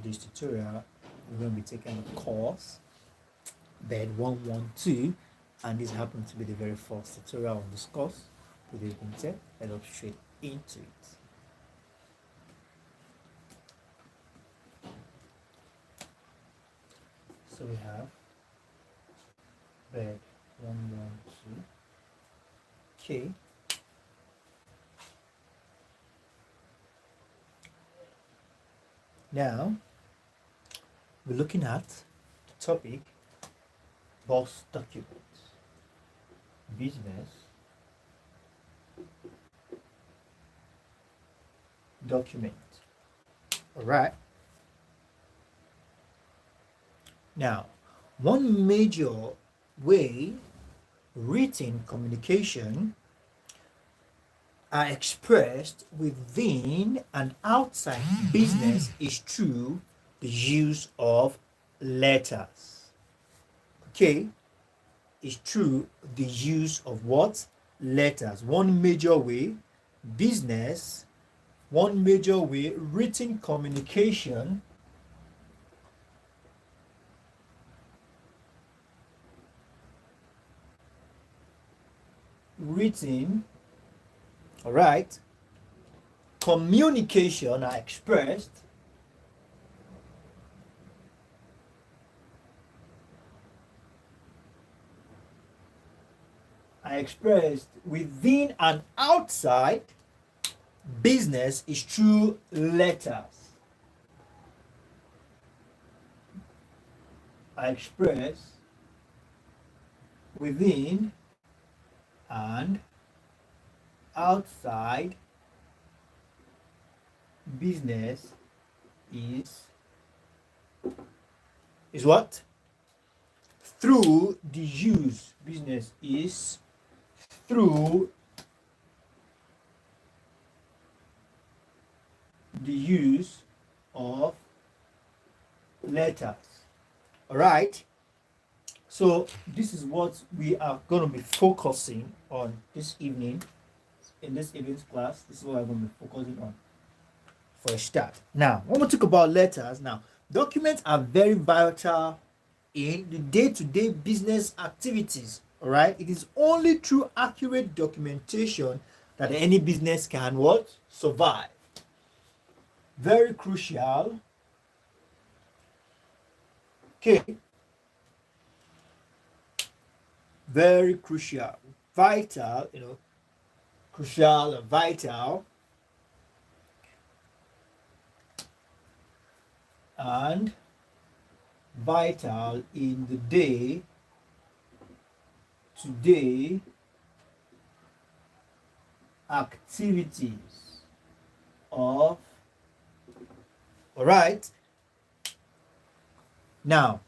today's tutorial, we're going to be taking a course, Bed112, and this happens to be the very first tutorial on this course. Today's been said, let's hop straight into it. So we have Bed112. Okay. Now we're looking at the topic boss documents, business document. All right. Now, one major way written communication are expressed within and outside business is through the use of letters. Okay, it's through the use of what? Letters. One major way written communication all right, communication are expressed within and outside business is through letters. Are expressed within and outside business is what? Through the use. Business is through the use of letters. All right. So this is what we are going to be focusing on this evening. In this evening's class, this is what I'm going to be focusing on for a start. Now, when we talk about letters, now documents are very vital in the day-to-day business activities. All right, it is only through accurate documentation that any business can what? Survive. Very crucial. Okay. Very crucial, vital, crucial and vital, and vital in the day-to-day activities of, all right. Now,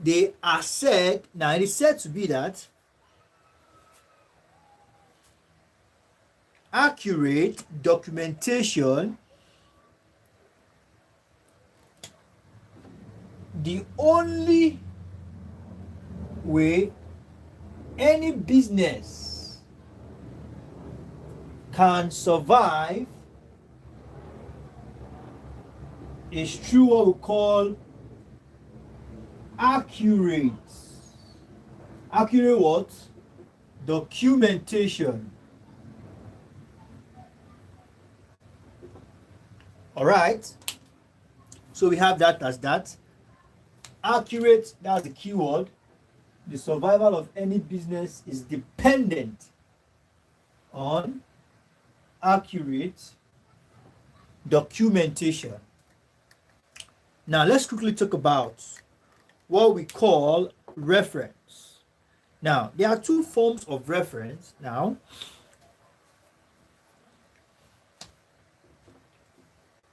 it is said to be that accurate documentation, the only way any business can survive is through what we call accurate what? Documentation. All right. So we have that as that. Accurate, that's the keyword. The survival of any business is dependent on accurate documentation. Now let's quickly talk about what we call reference. Now, there are two forms of reference. Now,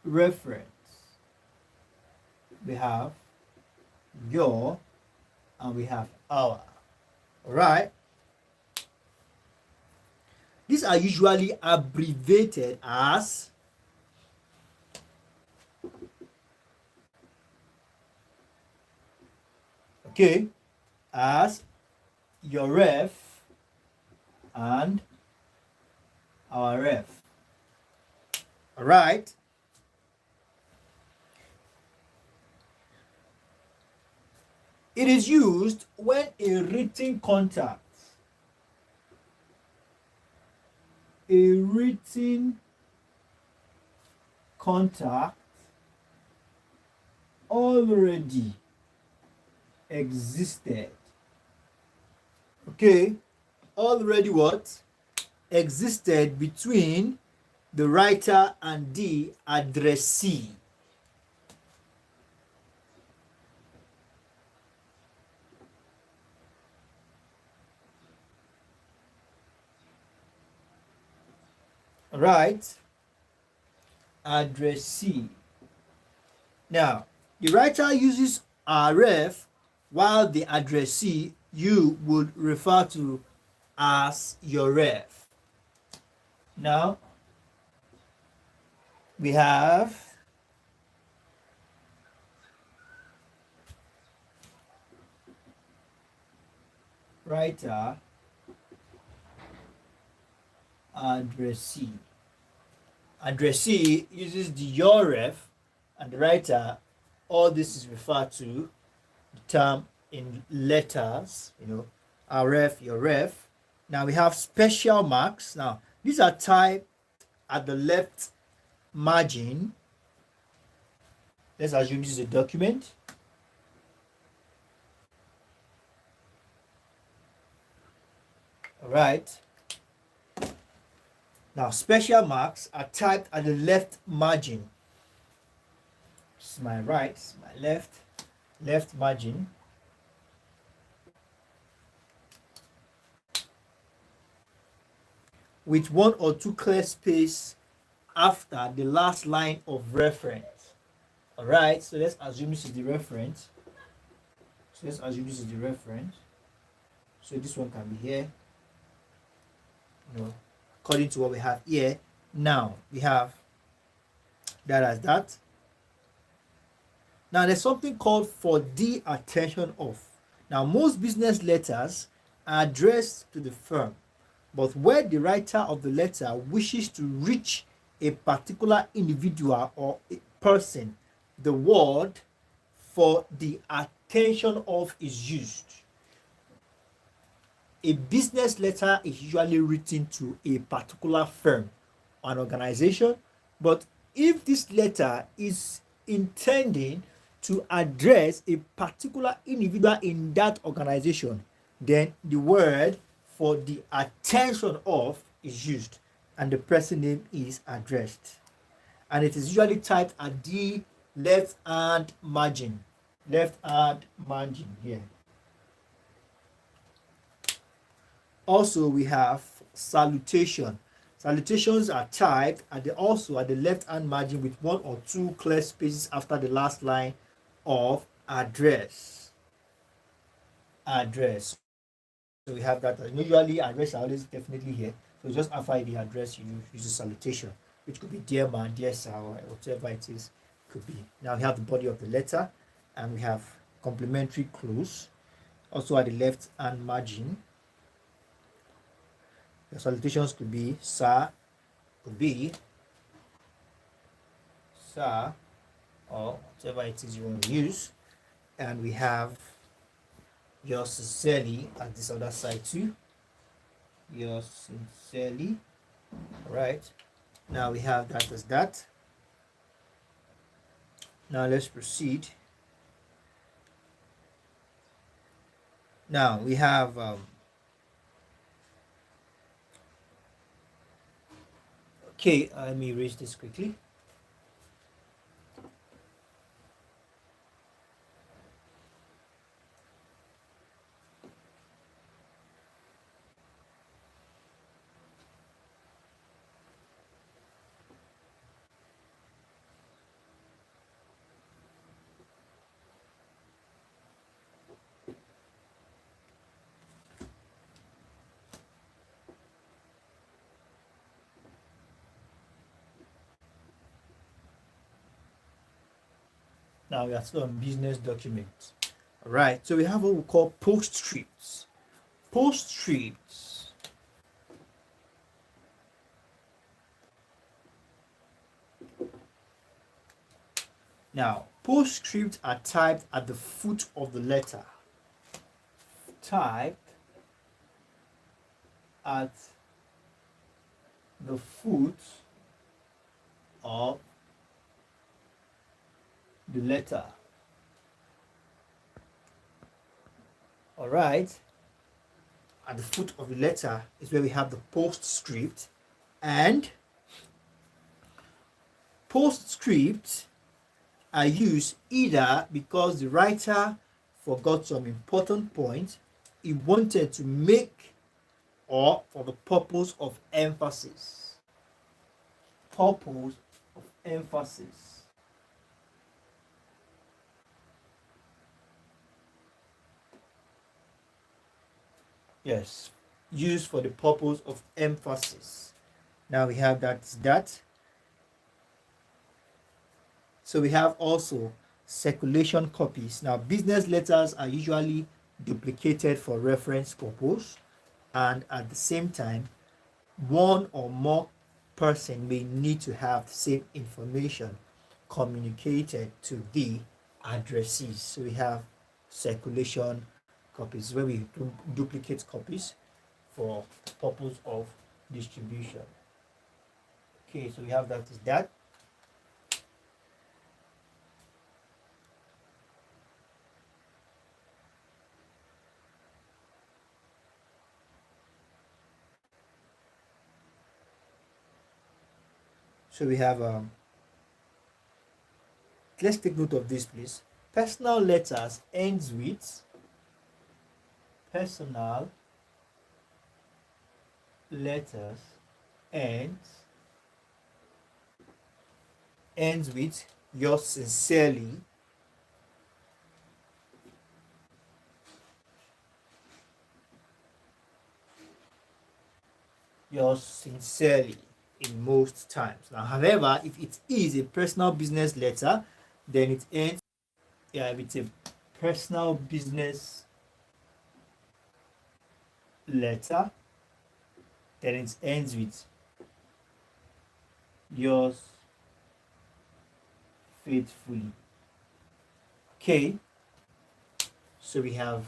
reference. We have your and we have our. All right. These are usually abbreviated as as your ref and our ref. All right. It is used when a written contact, a written contact already existed. Okay, already what? Existed between the writer and the addressee. Right? Addressee. Now, the writer uses a ref while the addressee you would refer to as your ref. Now, we have writer, addressee. Addressee uses the your ref, and the writer, all this is referred to the term in letters, our ref, your ref. Now we have special marks. Now these are typed at the left margin. Let's assume this is a document. All right. Now special marks are typed at the left margin. This is my right, this is my left margin. With one or two clear space after the last line of reference. All right, so let's assume this is the reference. So this one can be here, according to what we have here. Now we have that as that. Now there's something called for the attention of. Now most business letters are addressed to the firm, but where the writer of the letter wishes to reach a particular individual or a person, the word for the attention of is used. A business letter is usually written to a particular firm or an organization, but if this letter is intending to address a particular individual in that organization, then the word for the attention of is used and the person name is addressed. And it is usually typed at the left hand margin here. Also, we have salutation. Salutations are typed also at the left hand margin with one or two clear spaces after the last line of address. So we have that. Usually address are always definitely here. So just after the address, you use a salutation, which could be dear man, dear sir, or whatever it is. Could be. Now we have the body of the letter, and we have complementary clause. Also at the left hand margin. The salutations could be sir, could be sir, or whatever it is you want to use. And we have yours sincerely at this other side too. Yours sincerely. All right. Now we have that as that. Now let's proceed. Now we have okay, let me erase this quickly. Now we are still on business documents. All right, so we have what we call postscripts. Postscripts. Now, postscripts are typed at the foot of the letter. typed at the foot of the letter. All right. At the foot of the letter is where we have the postscript, and postscripts are used either because the writer forgot some important point he wanted to make, or for the purpose of emphasis. Purpose of emphasis. Yes, used for the purpose of emphasis. Now we have that. So we have also circulation copies. Now business letters are usually duplicated for reference purpose, and at the same time one or more person may need to have the same information communicated to the addressees. So we have circulation copies where we duplicate copies for purpose of distribution. Okay, so we have that. So we have let's take note of this, please. Personal letters ends with personal letters ends with yours sincerely, in most times. Now, however, if it is a personal business letter, then it ends, if it's a personal business letter, then it ends with yours faithfully. Okay, so we have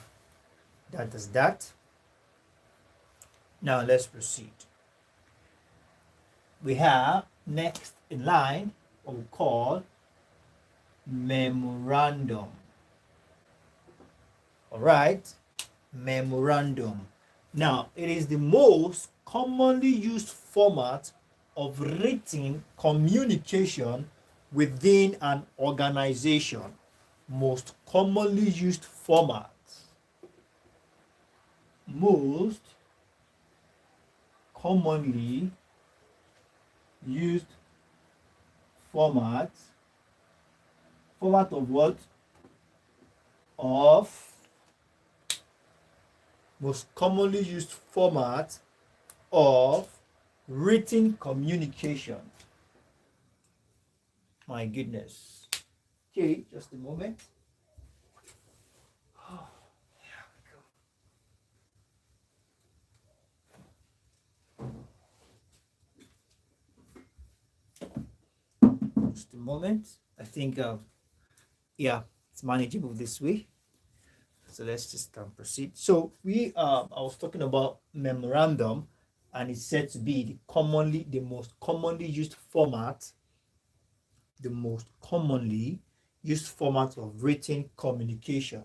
that as that. Now let's proceed. We have next in line what we call memorandum. All right, memorandum. Now, it is the most commonly used format of written communication within an organization. Most commonly used format. Most commonly used format. Format of what? Of most commonly used format of written communication. My goodness. Okay, just a moment. Oh, just a moment. I think, it's manageable this way. So let's just proceed. So I was talking about memorandum, and it's said to be the most commonly used format of written communication.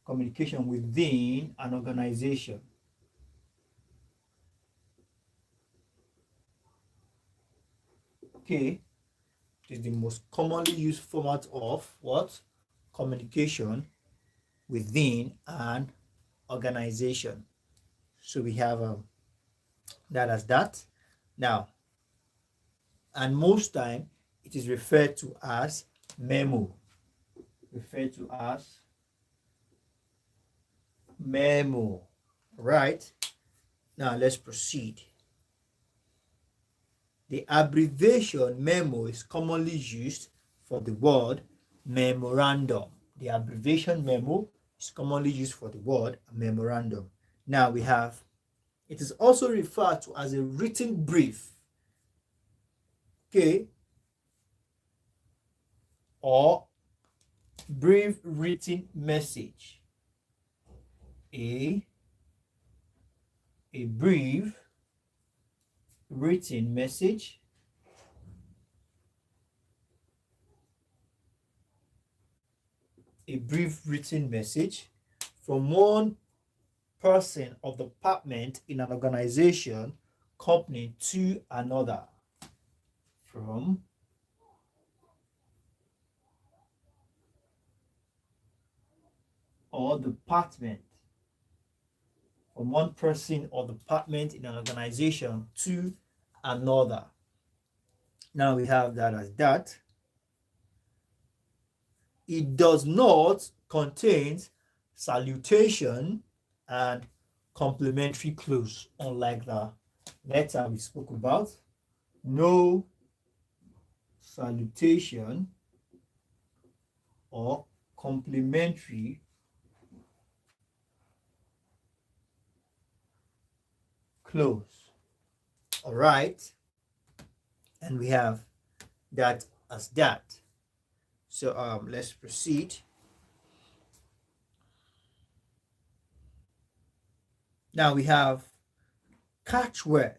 Communication within an organization. Okay, it is the most commonly used format of what? Communication within an organization. So we have that as that. Now, and most time it is referred to as memo. Right. Now let's proceed. The abbreviation memo is commonly used for the word memorandum. The abbreviation memo is commonly used for the word memorandum. Now we have, it is also referred to as a written brief. Okay. Or brief written message. A brief written message. A brief written message from one person of the department in an organization, company to another. From or department. From one person or department in an organization to another. Now we have that as that. It does not contain salutation and complimentary clause, unlike the letter we spoke about. No salutation or complimentary clause. All right. And we have that as that. So let's proceed. Now we have catchword.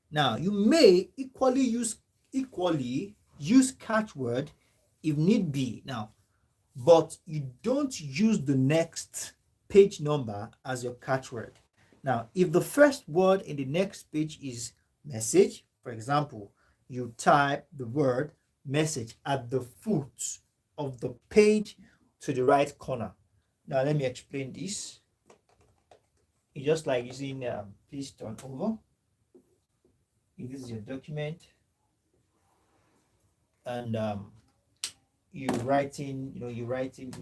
Now you may equally use catchword if need be. Now, but you don't use the next page number as your catchword. Now, if the first word in the next page is message, for example, you type the word message at the foot of the page to the right corner. Now, let me explain this. It's just like using please turn over. If this is your document and you're writing, you're writing,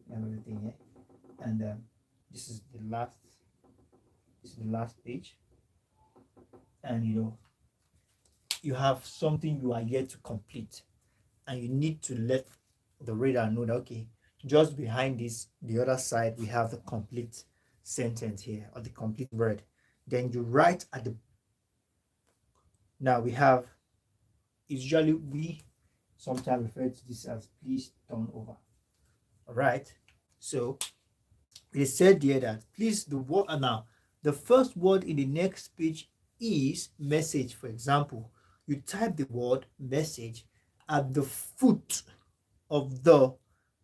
and everything here. And this is the last page. And you have something you are yet to complete, and you need to let the reader know that okay, just behind this, the other side, we have the complete sentence here or the complete word. Then you write at the now we have usually we sometimes refer to this as please turn over. All right, so they said here that please the word now the first word in the next page is message. For example, you type the word message at the foot of the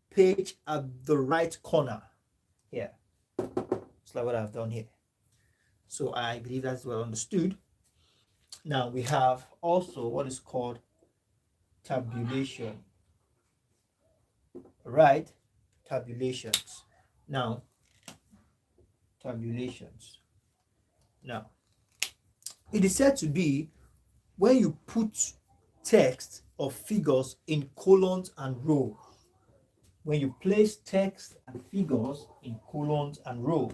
page at the right corner here. It's like what I've done here. So I believe that's well understood. Now we have also what is called tabulation. Right? Tabulations. Now, tabulations. Now, it is said to be when you put text or figures in columns and rows. When you place text and figures in columns and rows.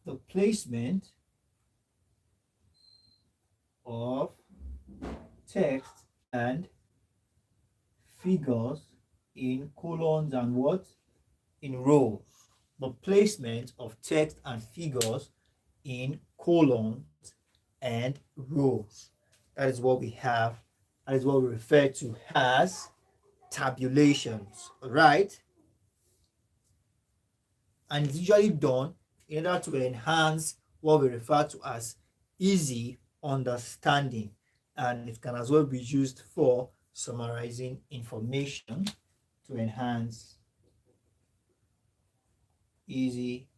The placement of text and figures in columns and what? In rows. The placement of text and figures in columns and rows. That is what we have. That is what we refer to as tabulations. Right? And it's usually done in order to enhance what we refer to as easy understanding, and it can as well be used for summarizing information to enhance easy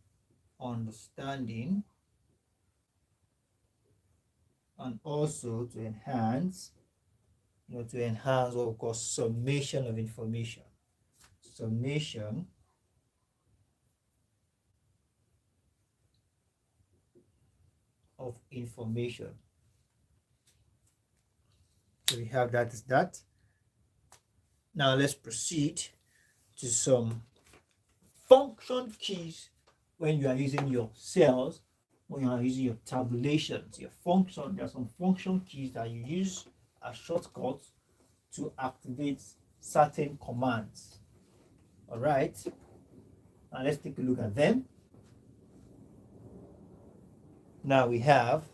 understanding and also to enhance what we call summation of information. Summation of information. So we have that as that. Now let's proceed to some function keys when you are using your cells, when you are using your tabulations, your function. There are some function keys that you use as shortcuts to activate certain commands. All right. Now let's take a look at them. Now we have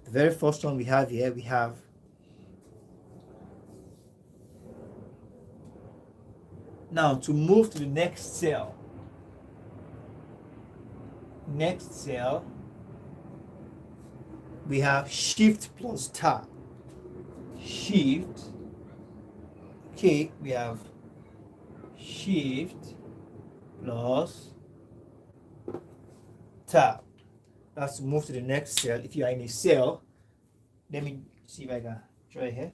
the very first one we have here. We have now to move to the next cell. Next cell, we have shift plus tab. Shift. Okay, we have shift plus tab. That's to move to the next cell. If you are in a cell, let me see if I can try here.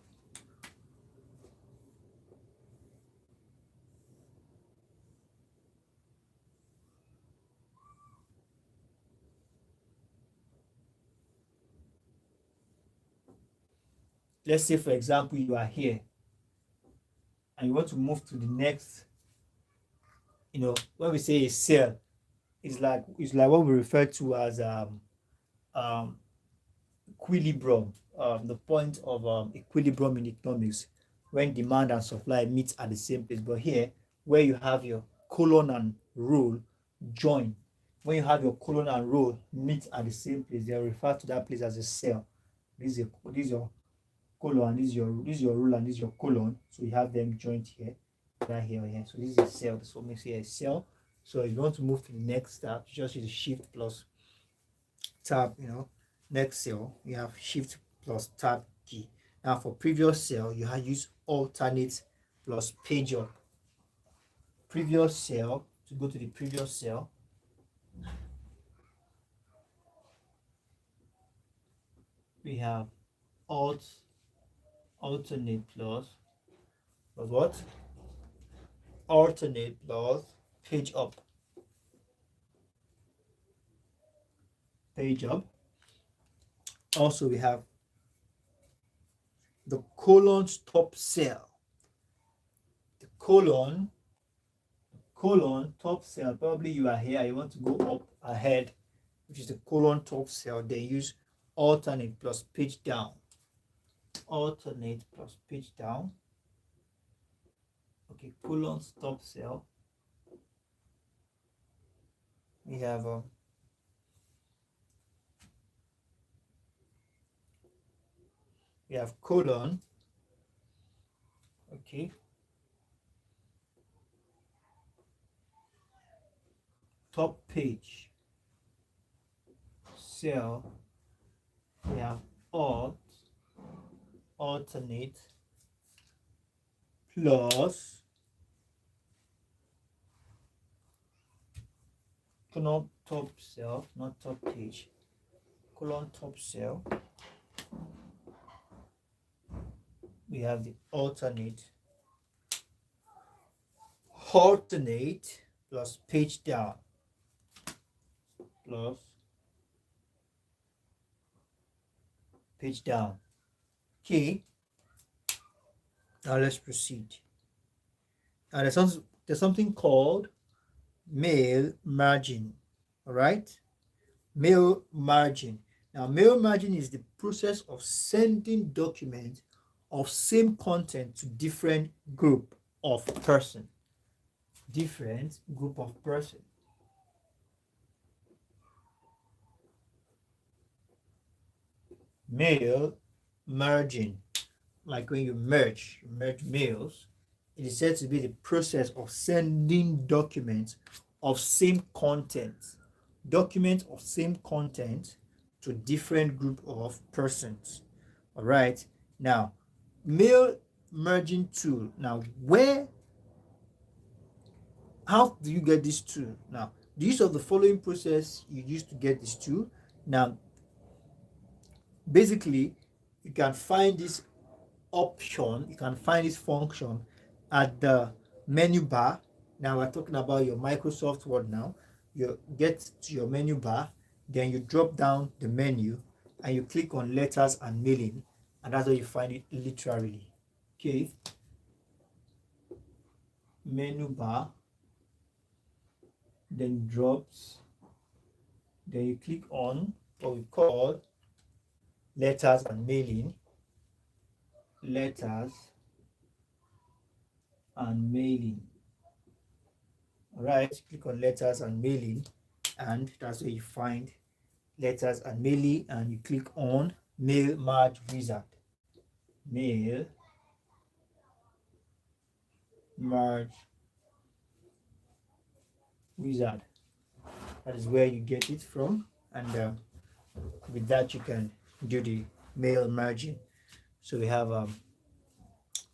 Let's say, for example, you are here and you want to move to the next. When we say a cell, it's like what we refer to as um, equilibrium, the point of equilibrium in economics, when demand and supply meet at the same place. But here, where you have your colon and row join, when you have your colon and row meet at the same place, they refer to that place as a cell. This is your colon, this is your row, and this is your colon. So you have them joined here, right here, here. So this is a cell. So makes here a cell. So if you want to move to the next step, you just use the shift plus tab. Next cell, you have shift plus tab key. Now for previous cell, you have used alternate plus page up. Previous cell, to go to the previous cell, we have alternate plus what? Alternate plus page up. Page up. Also, we have the colon's top cell. The colon top cell. Probably you are here, you want to go up ahead, which is the colon top cell. Then use alternate plus page down. Alternate plus page down. Okay, colon's top cell. We have colon. Okay. Top page cell. We have alternate plus colon top cell, not top page, colon top cell. We have the alternate plus page down plus page down. Okay, now let's proceed. Now there's something called mail margin. All right, mail margin. Now mail margin is the process of sending documents of same content to different group of person. Mail merging, like when you merge mails, it is said to be the process of sending documents of same content to different group of persons. All right, now mail merging tool. Now how do you get this tool? Now the use of the following process you use to get this tool. Now basically, you can find this option, you can find this function at the menu bar. Now we're talking about your Microsoft Word. Now you get to your menu bar, then you drop down the menu and you click on letters and mailing, and that's where you find it literally. Okay, menu bar, then drops, then you click on what we call letters and mailing. All right, click on letters and mailing, and that's where you find letters and mainly, and you click on Mail Merge Wizard. Mail Merge Wizard. That is where you get it from, and with that you can do the mail merging. So we have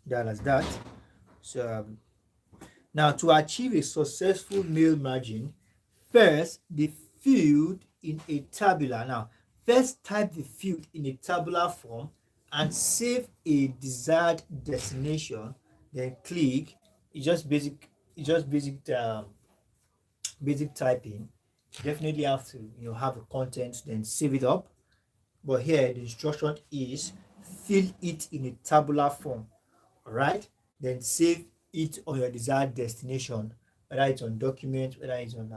that as that. So now to achieve a successful mail merging, first the field in a tabular. Now first type the field in a tabular form and save a desired destination. Then click. It's just basic. It's just basic typing. You definitely have to have the content, then save it up. But here the instruction is fill it in a tabular form. All right, then save it on your desired destination, whether it's on document, whether it's on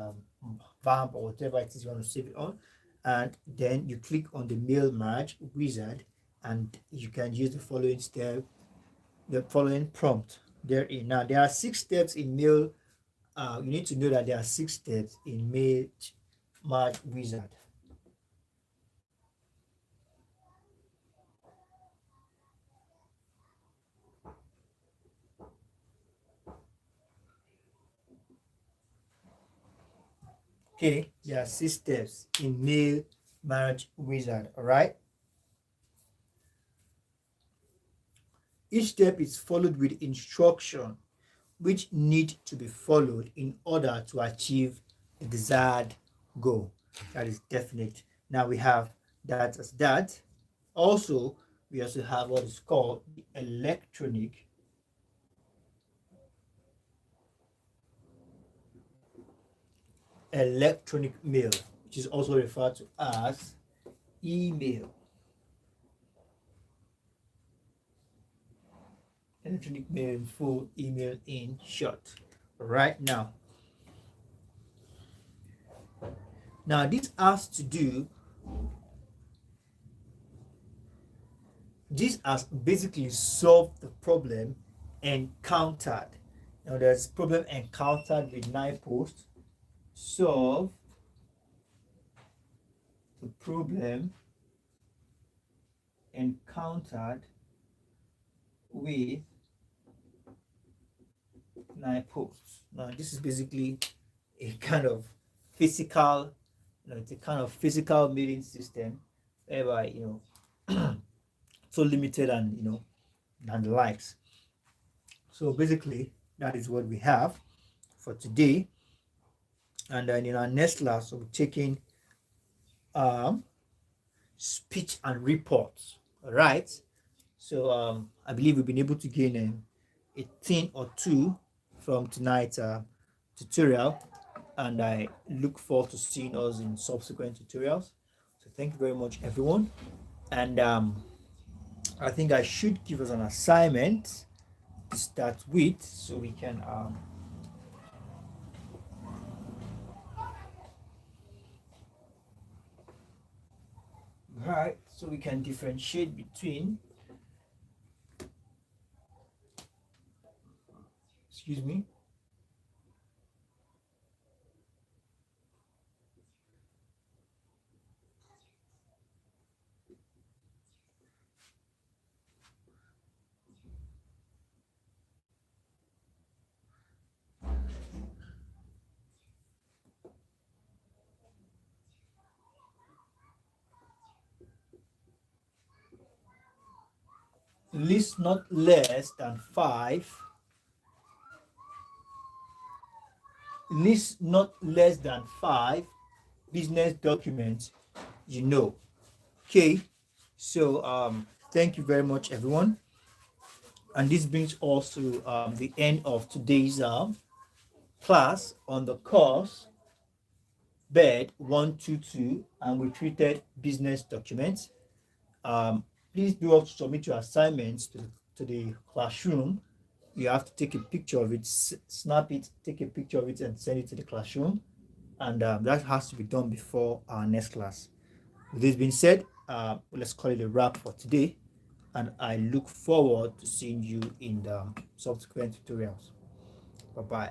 vamp or whatever it is you want to save it on. And then you click on the mail merge wizard, and you can use the following step, the following prompt therein. Now there are 6 steps in mail. You need to know that there are 6 steps in mail merge wizard. Okay, there are 6 steps in mail merge wizard. All right, each step is followed with instruction which need to be followed in order to achieve the desired goal. That is definite. Now we have that as that. Also, we also have what is called the electronic mail, which is also referred to as email. Electronic mail in full, email in short. Right now this has to do, this has basically solved the problem encountered. Now there's problem encountered with 9 posts. Solve the problem encountered with 9 posts. Now this is basically a kind of physical, it's a kind of physical mailing system whereby so limited and and the likes. So basically that is what we have for today. And then in our next class we'll be taking speech and reports. All right, so I believe we've been able to gain a thing or two from tonight's tutorial, and I look forward to seeing us in subsequent tutorials. So thank you very much everyone, and I think I should give us an assignment to start with, so we can right, so we can differentiate between, excuse me, list not less than 5 business documents. Okay, so thank you very much everyone, and this brings us to the end of today's class on the course Bed122, and we treated business documents. Please do also submit your assignments to the classroom. You have to take a picture of it, snap it, take a picture of it, and send it to the classroom. And that has to be done before our next class. With this being said, let's call it a wrap for today. And I look forward to seeing you in the subsequent tutorials. Bye-bye.